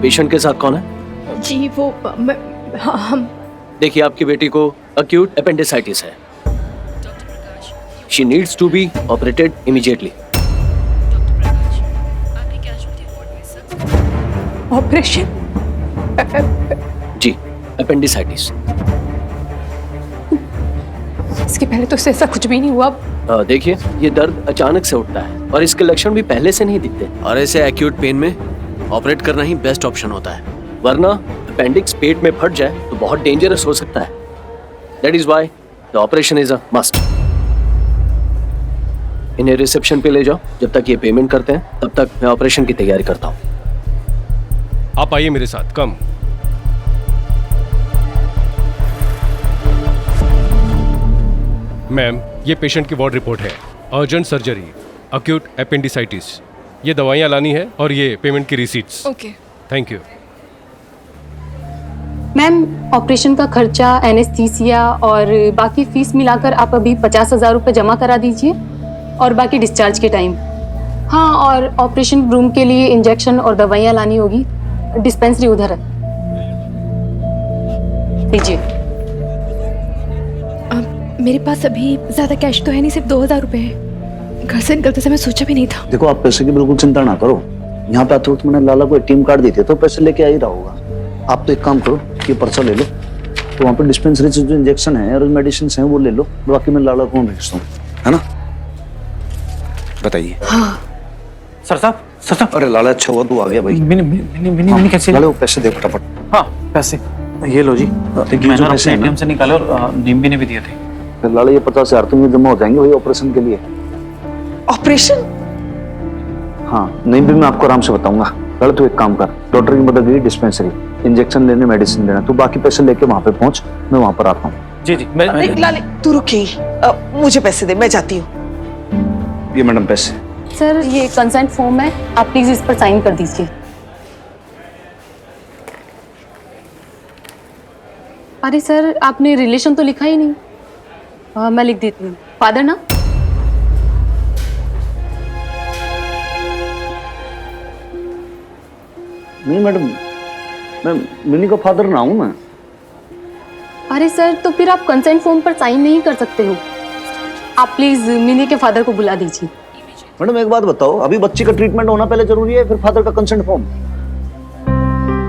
Patient के साथ कौन है? जी वो हम देखिए, आपकी बेटी को अक्यूट अपेंडिसाइटिस है। She needs to be operated immediately. Operation? जी, अपेंडिसाइटिस। इसके पहले तो ऐसा कुछ भी नहीं हुआ। देखिए, ये दर्द अचानक से उठता है और इसके लक्षण भी पहले से नहीं दिखते, और ऐसे एक्यूट पेन में ऑपरेट करना ही बेस्ट ऑप्शन होता है। वरना अपेंडिक्स पेट में फट जाए तो बहुत डेंजरस हो सकता है। That is why the operation is a must. इन्हें रिसेप्शन पे ले जाओ। जब तक ये पेमेंट करते हैं तब तक मैं ऑपरेशन की तैयारी करता हूँ। आप आइए मेरे साथ, कम। मैम, ये पेशेंट की वार्ड रिपोर्ट है। Urgent surgery, acute appendicitis. ये दवाइयाँ लानी है और ये पेमेंट की receipts. Okay. Thank you. Ma'am, operation का खर्चा, एनेस्थीसिया और बाकी फीस मिलाकर आप अभी 50,000 रुपये जमा करा दीजिए और बाकी डिस्चार्ज के टाइम। हाँ, और ऑपरेशन रूम के लिए इंजेक्शन और दवाइयाँ लानी होगी। डिस्पेंसरी उधर है, लीजिए। मेरे पास अभी ज़्यादा कैश तो है नहीं, सिर्फ 2,000 रुपये है। घर से निकलते समय सोचा भी नहीं था। देखो, आप पैसे की बिल्कुल चिंता ना करो। यहाँ पे तुरंत मैंने लाला को ATM कार्ड देते तो पैसे लेके आ ही रहा होगा। आप तो एक काम करो, ये पर्चा ले लो, तो वहाँ पे डिस्पेंसरी से जो इंजेक्शन है और मेडिसिन हैं वो ले लो। बाकी मैं लाला को भेजता हूँ, है ना? बताइए। हाँ सर साहब, सर साहब। अरे लाला, अच्छा हुआ तू आ गया भाई। मैंने कैसे? लाला, वो पैसे दे फटाफट। हाँ, पैसे ये लो जी। मैंने पैसे हैं ना? ATM से निकाले और निम्बी ने भी दिए थे। फिर लाला, ये 50,000 तुम्हें जमा हो जाएंगे वही ऑपरेशन के लिए। ऑपरेशन? हाँ, नहीं भी मैं आपको आराम से बताऊंगा। लाला, तू एक काम कर, डॉक्टर की मदद ली, डिस्पेंसरी, इंजेक्शन लेने, मेडिसिन लेना। तू बाकी पैसे लेके वहाँ पे पहुँच, मैं वहाँ पर आता हूँ। जी जी। मैं लाले, तू रुकिए, मुझे पैसे दे, मैं जाती हूँ। ये मैडम पैसे। सर, ये कंसेंट फॉर्म है, आप प्लीज इस पर साइन कर दीजिए। अरे सर, आपने रिलेशन तो लिखा ही नहीं। मैं लिख देती हूँ, फादर ना। नहीं मैडम, मैं मिनी का फादर ना हूँ मैं। अरे सर, तो फिर आप कंसेंट फॉर्म पर साइन नहीं कर सकते हो। आप प्लीज मिनी के फादर को बुला दीजिए। मैडम, एक बात बताओ, अभी बच्ची का ट्रीटमेंट होना पहले जरूरी है, फिर फादर का consent form?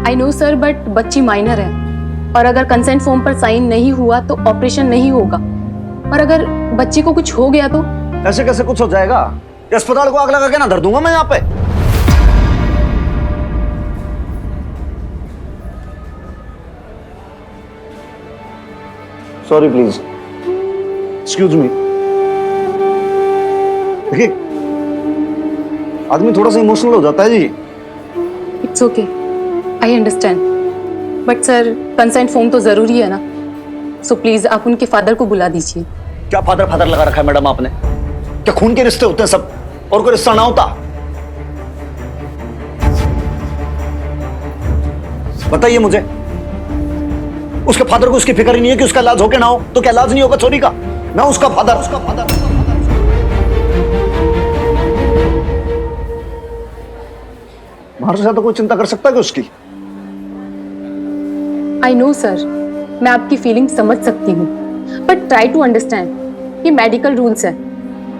I know sir, but बच्ची माइनर है और अगर कंसेंट फॉर्म पर साइन नहीं हुआ तो ऑपरेशन नहीं होगा। और अगर बच्ची को कुछ हो गया तो? ऐसे कैसे कुछ हो जाएगा? अस्पताल को आग लगा के ना धर दूंगा मैं यहाँ पे। Sorry, please excuse me. देखिए, आदमी थोड़ा सा इमोशनल हो जाता है जी। It's okay, I understand, but sir consent form तो जरूरी है ना, सो प्लीज आप उनके फादर को बुला दीजिए। क्या फादर फादर लगा रखा है मैडम आपने? क्या खून के रिश्ते होते हैं सब, और कोई रिश्ता ना होता? बताइए मुझे। उसके फादर को उसकी फिक्र ही नहीं है कि उसका इलाज हो के ना हो, तो क्या इलाज नहीं होगा छोरी का? मैं उसका फादर बाहर से ज्यादा कोई चिंता कर सकता है कि उसकी? आई नो सर, मैं आपकी फीलिंग समझ सकती हूँ, बट ट्राई टू अंडरस्टैंड। ये मेडिकल रूल्स है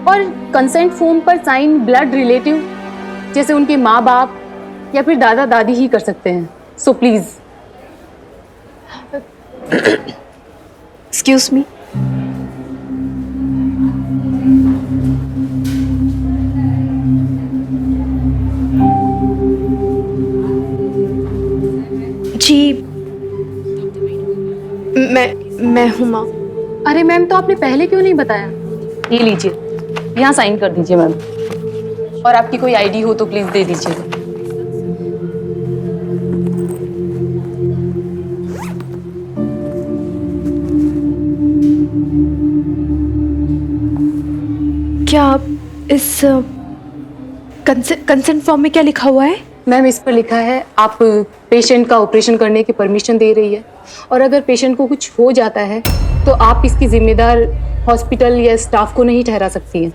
और कंसेंट फॉर्म पर साइन ब्लड रिलेटिव जैसे उनके माँ बाप या फिर दादा दादी ही कर सकते हैं। So please. एक्सक्यूज मी। जी, मैं हूँ माँ। अरे मैम, तो आपने पहले क्यों नहीं बताया? ये लीजिए, यहाँ साइन कर दीजिए मैम, और आपकी कोई आईडी हो तो प्लीज दे दीजिए। क्या आप इस कंसेंट फॉर्म में क्या लिखा हुआ है? मैम, इस पर लिखा है आप पेशेंट का ऑपरेशन करने की परमिशन दे रही है, और अगर पेशेंट को कुछ हो जाता है तो आप इसकी जिम्मेदार हॉस्पिटल या स्टाफ को नहीं ठहरा सकती हैं।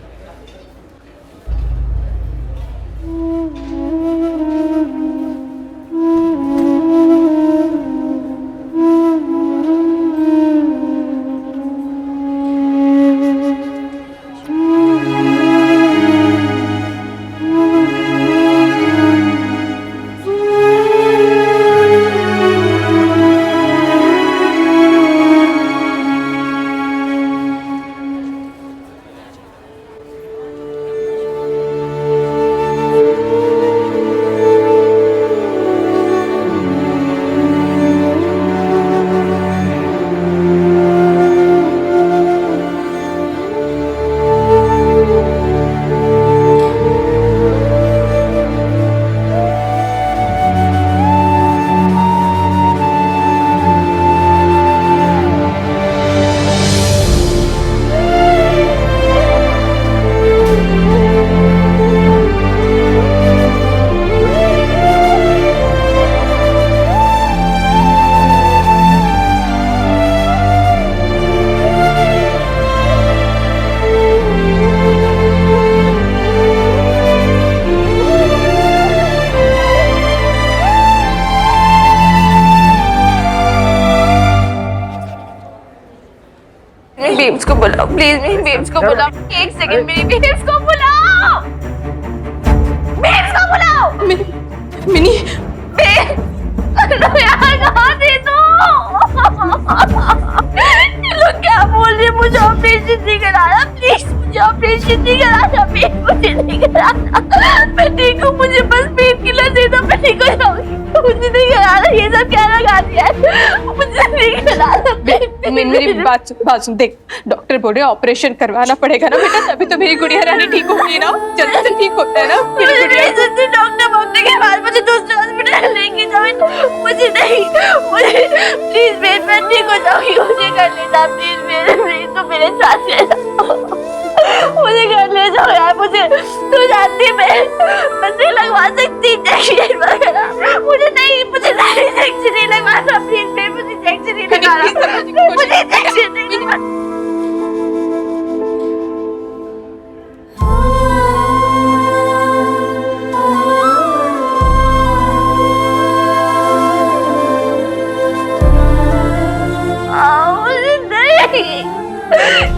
बेब्स को बुलाओ प्लीज, मेरी बेब्स को बुलाओ। एक सेकंड, मेरी बेब्स को बुलाओ, बेब्स को बुलाओ। मिनी यार कहाँ थे ये लोग क्या बोल रहे? मुझे ऑपरेशन नहीं कराना प्लीज, मुझे ऑपरेशन नहीं कराना, पेट मुझे नहीं कराना, मैं ठीक हूँ, मुझे बस पेट किलर दे दो, मैं ठीक हो जाऊंगी, मुझे नहीं कराना। ये सब क्या लगा दिया है, मुझे नहीं कराना। मेरी बात सुन, देख डॉक्टर बोल रहे ऑपरेशन करवाना पड़ेगा ना बेटा, तभी तो मेरी गुड़िया रानी ठीक होगी ना, जल्दी से ठीक होता है ना मेरी गुड़िया। डॉक्टर के बाद मुझे दूसरे हॉस्पिटल लेके जाओ, मुझे नहीं, मुझे प्लीज मैं ठीक हो जाऊंगी, मुझे कर लेना प्लीज, मेरे साथ रहना, मुझे घर ले जाओ यार। मुझे तू जानती मैं लगवा सकती इंजेक्शन वगैरह, मुझे नहीं इंजेक्शन नहीं लगवाना प्लीज, मुझे इंजेक्शन नहीं लगाना, मुझे इंजेक्शन नहीं लगवाना।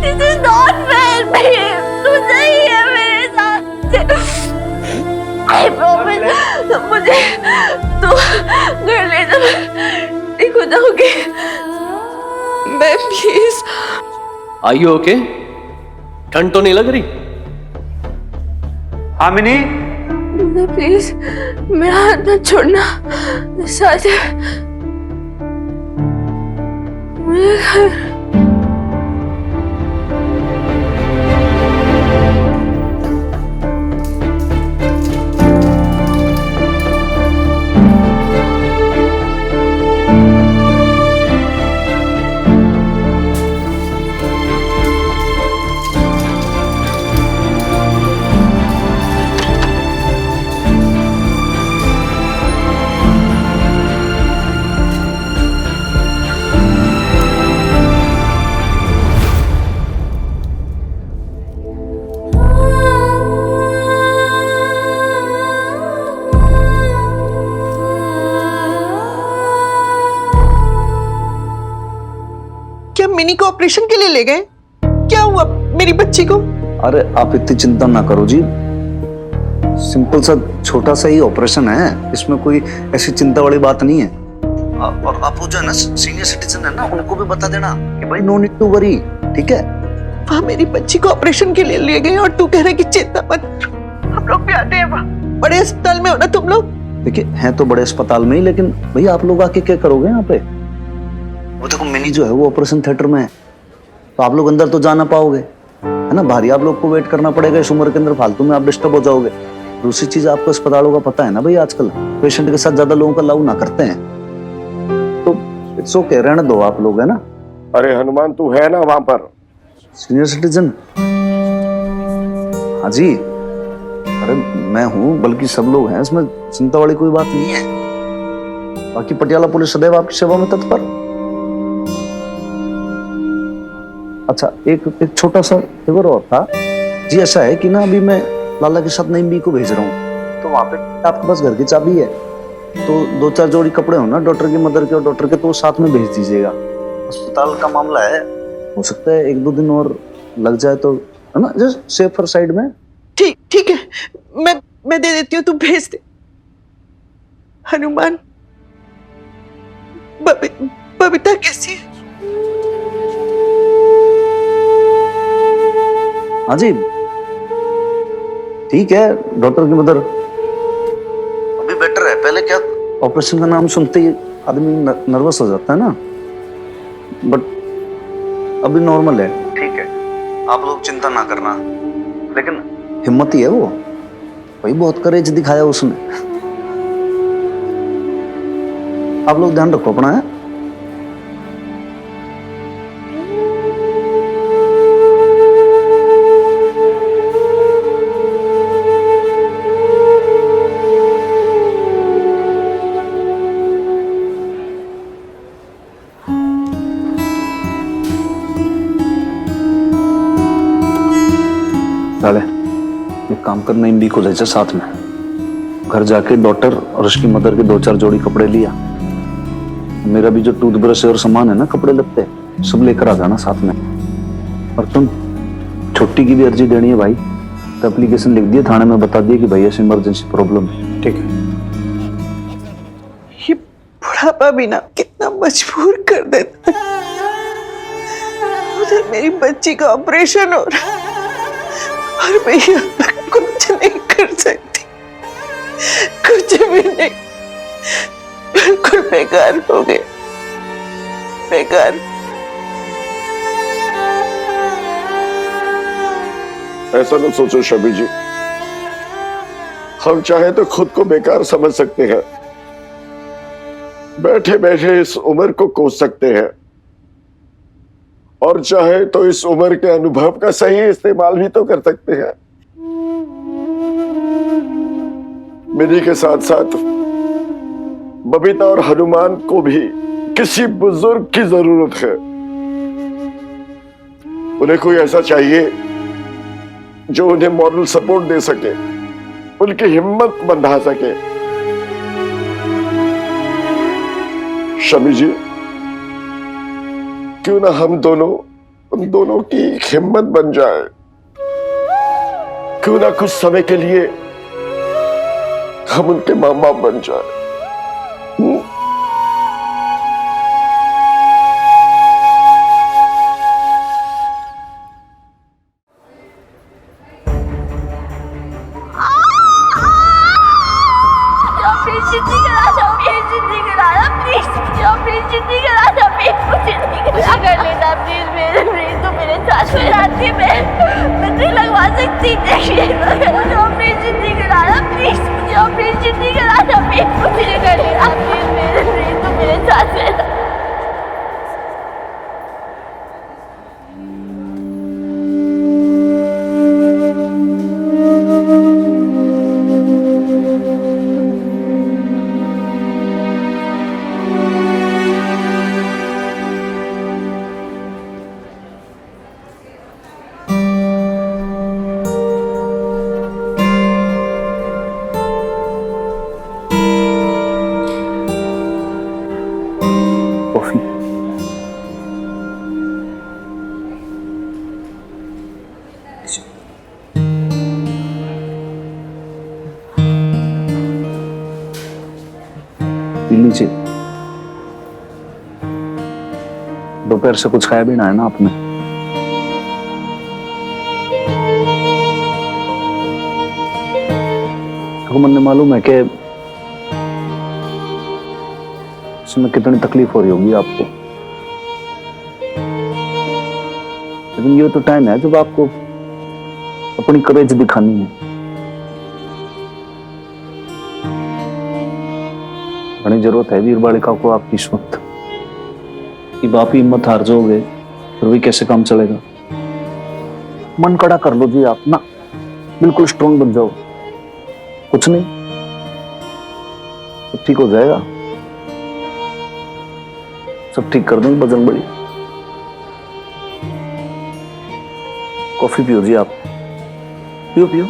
This is not fair, babe. तू सही है मेरे साथ। I promise, मुझे तू घर ले जा, ठीक हो जाओगे। मैं प्लीज। Are you okay? ठंड तो नहीं लग रही? हाँ मिनी, मुझे प्लीज मेरा हाथ मत छोड़ना, साथ मुझे घर मिनी को ऑपरेशन के लिए ले गए? क्या हुआ मेरी बच्ची को? अरे आप इतनी चिंता ना करो जी, सिंपल सा छोटा सा ही ऑपरेशन है, इसमें कोई ऐसी चिंता वाली बात नहीं है। और आप वो जो है ना सीनियर सिटीजन है ना, उनको भी बता देना कि भाई नो नीड टू वरी, ठीक है? वहाँ मेरी बच्ची को ऑपरेशन के लिए ले गए और तू कह रहा है कि चिंता मत, हम लोग भी आते हैं वहाँ। बड़े अस्पताल में हो ना तुम लोग? देखिए हैं तो बड़े अस्पताल में ही, लेकिन भैया आप लोग आके क्या करोगे यहाँ पे? वो देखो मिनी जो है वो ऑपरेशन थिएटर में है, तो आप लोग अंदर तो जा ना पाओगे, है ना? बाहर आप लोग को वेट करना पड़ेगा, इस उम्र के अंदर फालतू में आप डिस्टर्ब हो जाओगे। दूसरी चीज आपको अस्पतालों का पता है ना भाई, आजकल पेशेंट के साथ ज्यादा लोगों का अलाउ ना करते हैं, तो इट्स ओके, रहने दो आप लोग, है ना? अरे हनुमान तू है ना वहां पर? Senior citizen? हाँ जी, अरे मैं हूँ, बल्कि सब लोग हैं, इसमें चिंता वाली कोई बात नहीं है। बाकी पटियाला पुलिस सदैव आपकी सेवा में तत्पर। अच्छा, एक छोटा सा फेवर और था जी। ऐसा है कि ना अभी मैं लाला के साथ नईम बी को भेज रहा हूँ, तो वहाँ पे आपके पास घर की चाबी है, तो 2-4 जोड़ी कपड़े हो ना डॉक्टर की, मदर के और डॉक्टर के, तो वो साथ में भेज दीजिएगा। अस्पताल का मामला है, हो सकता है 1-2 दिन और लग जाए, तो है ना, जस्ट सेफर साइड में। ठीक है, मैं दे देती हूँ, तुम भेज दे। हनुमान, बबीता कैसी है? हाँ जी ठीक है, डॉक्टर की मदर अभी बेटर है। पहले क्या, ऑपरेशन का नाम सुनते ही आदमी नर्वस हो जाता है ना, बट अभी नॉर्मल है। ठीक है, आप लोग चिंता ना करना, लेकिन हिम्मत ही है वो, भाई बहुत करेज दिखाया उसने। आप लोग ध्यान रखो अपना, है। एक काम करना, इन बी को ले जा साथ में, घर जाके डॉक्टर और उसकी मदर के 2-4 जोड़ी कपड़े लिया। मेरा भी जो टूथब्रश और सामान है ना, कपड़े लगते सब लेकर आ जाना साथ में। और तुम छुट्टी की भी अर्जी देनी है भाई, तो एप्लीकेशन लिख दिए थाने में, बता दिए कि भाई ऐसी इमरजेंसी प्रॉब्लम है। ठीक है। ये बुढ़ापा भी ना कितना मजबूर कर देता है। उधर मेरी बच्ची का ऑपरेशन हो रहा है और मैं यहाँ कुछ नहीं कर सकती, कुछ भी नहीं, बिल्कुल बेकार हो गए, बेकार। ऐसा न सोचो शबी जी, हम चाहे तो खुद को बेकार समझ सकते हैं, बैठे बैठे इस उम्र को कोस सकते हैं, और चाहे तो इस उम्र के अनुभव का सही इस्तेमाल भी तो कर सकते हैं। मेरी के साथ साथ बबीता और हनुमान को भी किसी बुजुर्ग की जरूरत है। उन्हें कोई ऐसा चाहिए जो उन्हें मॉरल सपोर्ट दे सके, उनकी हिम्मत बंधा सके। शमी जी, क्यों ना हम दोनों उन दोनों की हिम्मत बन जाए, क्यों ना कुछ समय के लिए हम उनके माँ बाप बन जाए। लीजिए, दोपहर से कुछ खाया भी ना है ना आपने। तो मन मालूम है कि इसमें कितनी तकलीफ हो रही होगी आपको, लेकिन ये तो टाइम है जब आपको अपनी करेज दिखानी है। बड़ी जरूरत है वीर बालिका को आपकी इस वक्त, कि आप ही हिम्मत हार जाओगे फिर भी कैसे काम चलेगा। मन कड़ा कर लो जी आप ना, बिल्कुल स्ट्रॉन्ग बन जाओ, कुछ नहीं, सब ठीक हो जाएगा, सब ठीक कर देंगे बजरंग बली। कॉफी पियो जी आप, पियो पियो।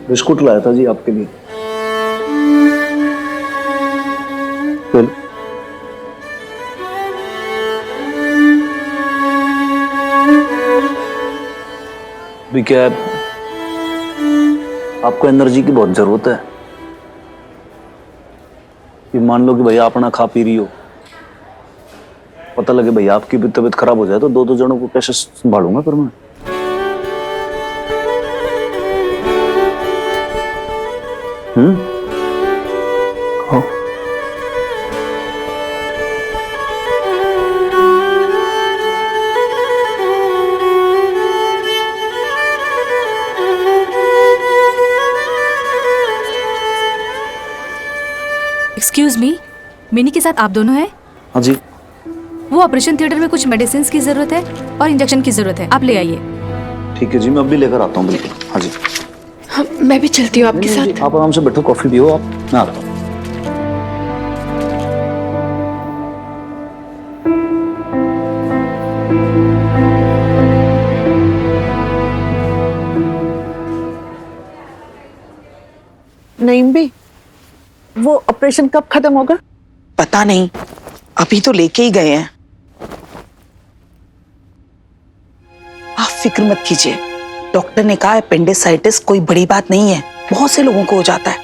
बिस्कुट लाया था जी आपके लिए। बिल। भी क्या है, आपको एनर्जी की बहुत जरूरत है। ये मान लो कि भैया अपना खा पी रही हो, पता लगे भैया आपकी भी तबीयत खराब हो जाए तो दो जनों को कैसे संभालूंगा फिर मैं। हाँ। एक्सक्यूज मी, मिनी के साथ आप दोनों हैं? हाँ जी। वो ऑपरेशन थिएटर में कुछ मेडिसिन की जरूरत है और इंजेक्शन की जरूरत है, आप ले आइए। ठीक है जी, मैं अभी लेकर आता हूँ। बिल्कुल। हाँ जी। हाँ, मैं भी चलती हूँ आपके साथ। आप आराम से बैठो, कॉफी पियो आप, मैं आता हूँ। नईम भी, वो ऑपरेशन कब खत्म होगा? पता नहीं, अभी तो लेके ही गए हैं। आप फिक्र मत कीजिए, डॉक्टर ने कहा अपेंडिसाइटिस कोई बड़ी बात नहीं है, बहुत से लोगों को हो जाता है,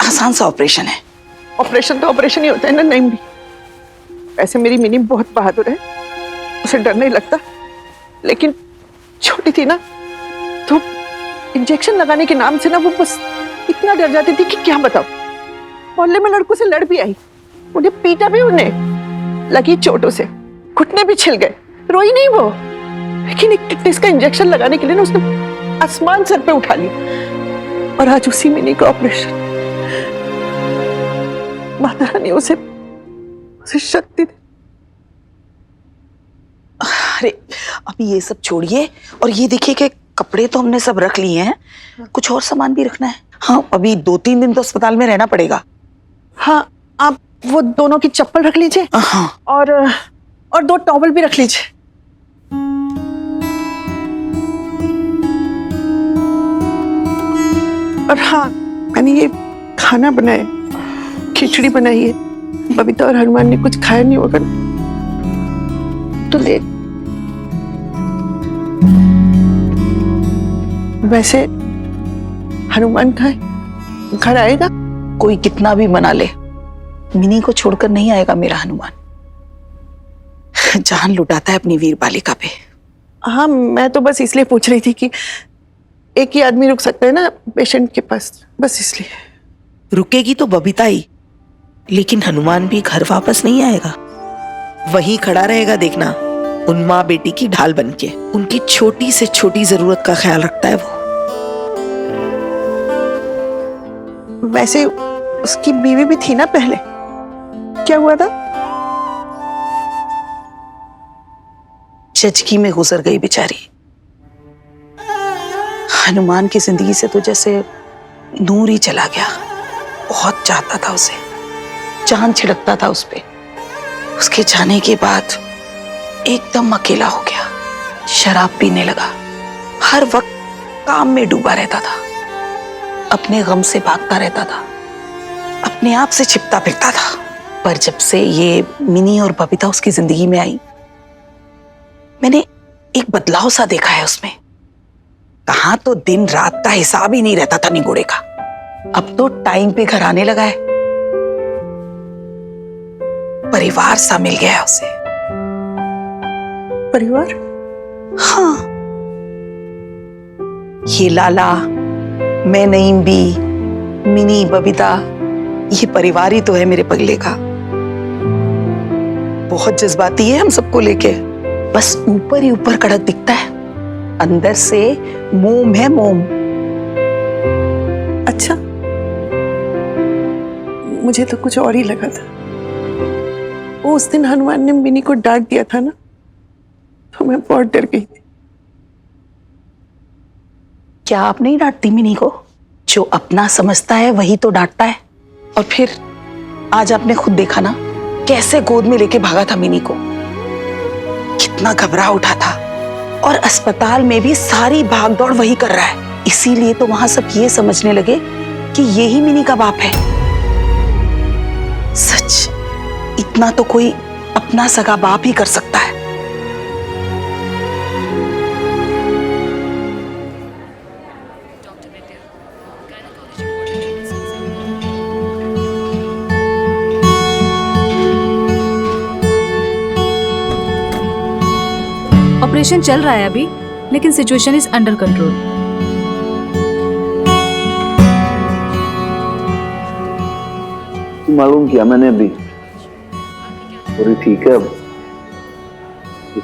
आसान सा ऑपरेशन है। ऑपरेशन तो ऑपरेशन ही होता है ना नईम भी। ऐसे मेरी मिनी बहुत बहादुर है, उसे डर नहीं लगता, लेकिन छोटी थी ना तो इंजेक्शन लगाने के नाम से ना वो बस इतना डर जाती थी कि क्या बताऊं। मोहल्ले में लड़कों से लड़ भी आई, उन्हें पीटा भी, उन्हें लगी चोटों से, घुटने भी छिल गए, रोई नहीं वो, लेकिन एक टिटनेस का इंजेक्शन लगाने के लिए ना उसने आसमान सर पे उठा लिया। और आज उसी मिनी का ऑपरेशन। माता रानी उसे शक्ति दे। अरे अभी ये सब छोड़िए और ये देखिए कि कपड़े तो हमने सब रख लिए हैं, कुछ और सामान भी रखना है। हाँ, अभी 2-3 दिन तो अस्पताल में रहना पड़ेगा। हाँ, आप वो दोनों की चप्पल रख लीजिए। हाँ। और 2 टॉवल भी रख लीजिए। और हाँ, मैंने ये खाना बनाया, खिचड़ी बनाई है। बबीता और हनुमान ने कुछ खाया नहीं होगा तो ले। वैसे हनुमान कहाँ घर आएगा? कोई कितना भी मना ले, मिनी को छोड़कर नहीं आएगा मेरा हनुमान। जान लुटाता है अपनी वीर बालिका पे। हाँ, मैं तो बस इसलिए पूछ रही थी कि एक ही आदमी रुक सकता है ना पेशेंट के पास, बस इसलिए। रुकेगी तो बबीता ही, लेकिन हनुमान भी घर वापस नहीं आएगा, वहीं खड़ा रहेगा। देखना, उन माँ बेटी की ढाल बनके उनकी छोटी से छोटी जरूरत का ख्याल रखता है वो। वैसे उसकी बीवी भी थी ना पहले, क्या हुआ था? जजगी में गुजर गई बेचारी। हनुमान की जिंदगी से तो जैसे नूर ही चला गया। बहुत चाहता था उसे, जान छिड़कता था उस पे। उसके जाने के बाद एकदम अकेला हो गया, शराब पीने लगा, हर वक्त काम में डूबा रहता था, अपने गम से भागता रहता था, अपने आप से छिपता फिरता था। पर जब से ये मिनी और बबीता उसकी जिंदगी में आई, मैंने एक बदलाव सा देखा है उसमें। कहां तो दिन रात का हिसाब ही नहीं रहता था निगोड़े का, अब तो टाइम पे घर आने लगा है। परिवार सा मिल गया है उसे। परिवार? हाँ, ये लाला, मैं नईम भी, मिनी, बबीता, ये परिवार ही तो है मेरे पगले का। बहुत जज्बाती है हम सबको लेके, बस ऊपर ही ऊपर कड़क दिखता है, अंदर से मोम है मोम। अच्छा, मुझे तो कुछ और ही लगा था। वो उस दिन हनुमान ने मिनी को डांट दिया था ना, तो मैं बहुत डर गई थी। क्या आप नहीं डांटती मिनी को? जो अपना समझता है वही तो डांटता है। और फिर आज आपने खुद देखा ना कैसे गोद में लेके भागा था मिनी को, कितना घबरा उठा था। और अस्पताल में भी सारी भागदौड़ वही कर रहा है, इसीलिए तो वहां सब ये समझने लगे कि यही मिनी का बाप है। सच, इतना तो कोई अपना सगा बाप ही कर सकता है। ऑपरेशन चल रहा है अभी, लेकिन सिचुएशन इज अंडर कंट्रोल। मालूम किया मैंने अभी, थोड़ी ठीक है अब,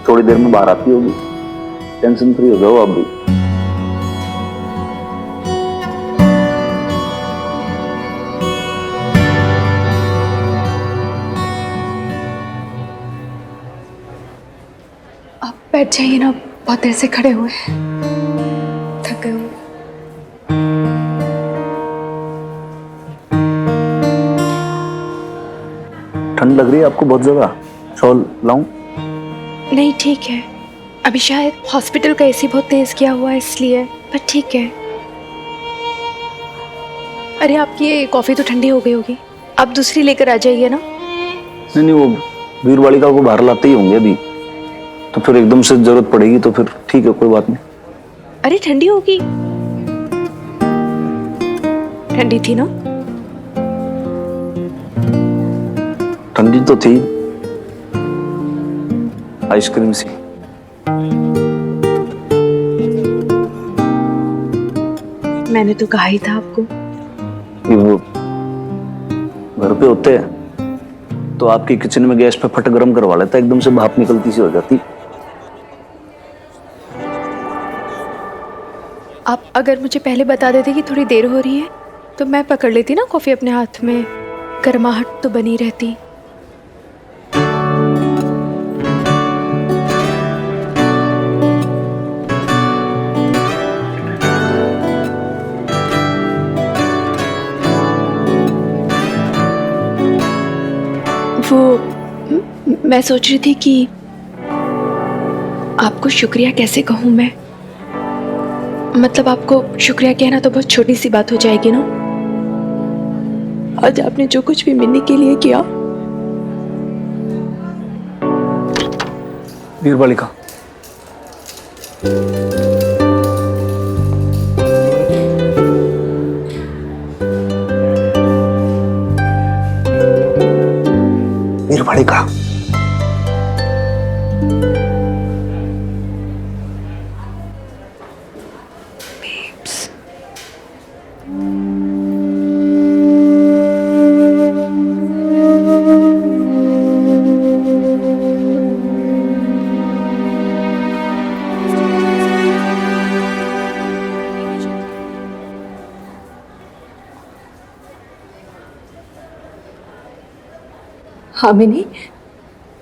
थोड़ी देर में बाहर आती होगी। टेंशन फ्री हो जाओ आप भी। आप बैठ जाइए ना, बहुत देर से खड़े हुए हैं, थक गए होंगे। ठंड लग रही है आपको बहुत ज्यादा? शॉल लाऊं? नहीं ठीक है, अभी शायद हॉस्पिटल का एसी बहुत तेज किया हुआ है इसलिए, पर ठीक है। अरे आपकी ये कॉफी तो ठंडी हो गई होगी, आप दूसरी लेकर आ जाइए ना। नहीं नहीं, वो वीरवालिका को बाहर लाते ही होंगे अभी, तो फिर एकदम से जरूरत पड़ेगी तो फिर ठीक है, कोई बात नहीं। अरे ठंडी होगी, ठंडी थी ना? ठंडी तो थी, आइसक्रीम सी। मैंने तो कहा ही था आपको। ये वो घर पे होते हैं तो आपकी किचन में गैस पे फट गरम करवा लेता, एकदम से भाप निकलती सी हो जाती। आप अगर मुझे पहले बता देते कि थोड़ी देर हो रही है तो मैं पकड़ लेती ना कॉफी अपने हाथ में, गर्माहट तो बनी रहती। वो मैं सोच रही थी कि आपको शुक्रिया कैसे कहूँ मैं, मतलब आपको शुक्रिया कहना तो बहुत छोटी सी बात हो जाएगी ना। आज आपने जो कुछ भी मिलने के लिए किया। वीरवालिका, वीरवालिका, हाँ मिनी,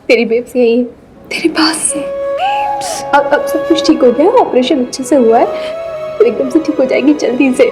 तेरी बेब्स यही है, तेरे पास से। अब सब कुछ ठीक हो गया, ऑपरेशन अच्छे से हुआ है, तो एकदम से ठीक हो जाएगी जल्दी से।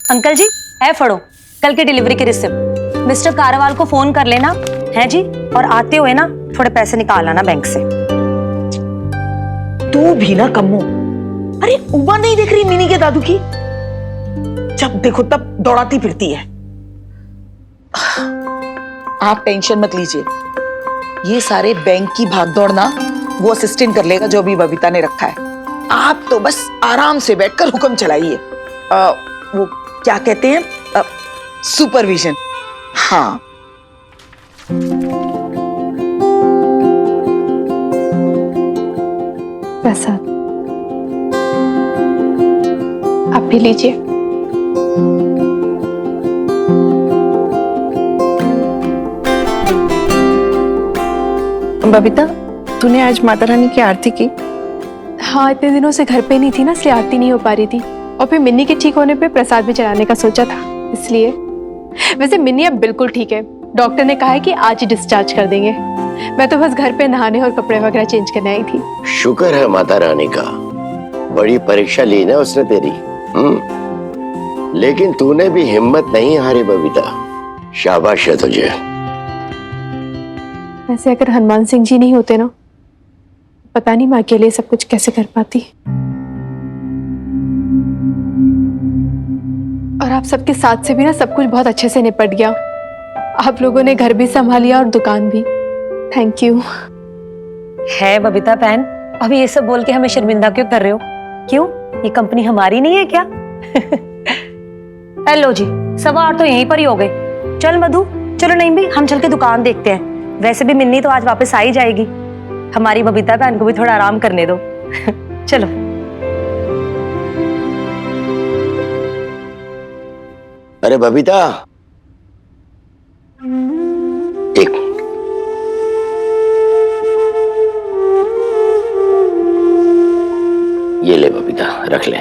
अंकल जी, है फड़ो कल की डिलीवरी की रिसिप्ट। मिस्टर कारवाल को फोन कर लेना है जी, और आते हुए ना थोड़े पैसे निकाल आना बैंक से। तू भी ना कम्मो, अरे उम्र नहीं देख रही मिनी के दादू की? जब देखो तब दौड़ाती फिरती है। आप टेंशन मत लीजिए, ये सारे बैंक की भागदौड़ ना वो असिस्टेंट कर लेगा जो अभी बबीता ने रखा है। आप तो बस आराम से बैठकर हुक्म चलाइए। वो क्या कहते हैं, सुपरविजन। हाँ, प्रसाद आप भी लीजिए। बबीता, तूने आज माता रानी की आरती की? हाँ, इतने दिनों से घर पे नहीं थी ना, इसलिए आरती नहीं हो पा रही थी। और फिर मिन्नी के ठीक होने पे प्रसाद भी चढ़ाने का सोचा था, इसलिए। वैसे मिन्नी अब बिल्कुल ठीक है, डॉक्टर ने कहा है कि आज ही डिस्चार्ज कर देंगे। मैं तो बस घर पे नहाने और कपड़े वगैरह चेंज करने आई थी। शुक्र है माता रानी का, बड़ी परीक्षा ली ना उसने तेरी। लेकिन तूने भी हिम्मत नहीं हारी बबीता, शाबाश है तुझे। वैसे अगर हनुमान सिंह जी नहीं होते ना, पता नहीं मैं अकेले सब कुछ कैसे कर पाती। और आप सबके साथ से भी ना सब कुछ बहुत अच्छे से निपट गया। आप लोगों ने घर भी संभालिया और दुकान भी। Thank you. है बबीता बहन, अभी ये सब बोल के हमें शर्मिंदा क्यों कर रहे हो? क्यों, ये कंपनी हमारी नहीं है क्या? हेलो जी, सवार तो यहीं पर ही हो गए। चल मधु, चलो नहीं भी हम चल के दुकान देखते हैं। वैसे भी मिन्नी तो आज वापस आ ही जाएगी, हमारी बबीता बहन को भी थोड़ा आराम करने दो। चलो। अरे बबीता, एक ये ले बबीता, रख ले।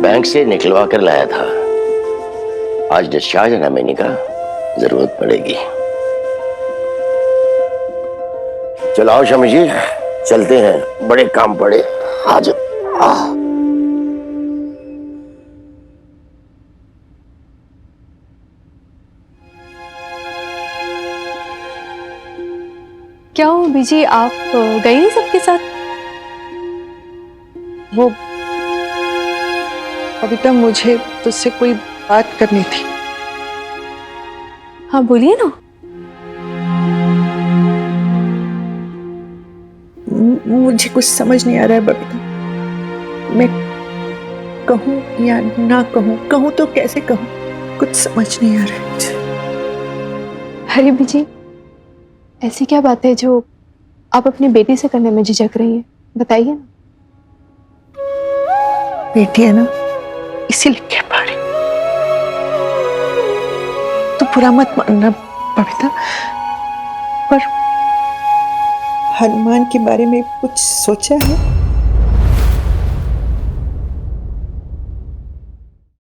बैंक से निकलवा कर लाया था, आज डिस्चार्ज है ना मिनी का, जरूरत पड़ेगी। चलो आओ शमी जी, चलते हैं, बड़े काम पड़े आज। क्या हो बीजी, आप गए नहीं सबके साथ? वो बबीता, मुझे तुझसे कोई बात करनी थी। हाँ बोलिए ना। मुझे कुछ समझ नहीं आ रहा है बबीता, मैं कहूँ या ना कहूँ, कहूँ तो कैसे कहूँ, कुछ समझ नहीं आ रहा है मुझे। अरे बीजी, ऐसी क्या बात है जो आप अपनी बेटी से करने में झिझक रही हैं? बताइए ना। बेटी है ना, इसीलिए कह पा रही। तो बुरा मत मानना बबीता, पर हनुमान के बारे में कुछ सोचा है?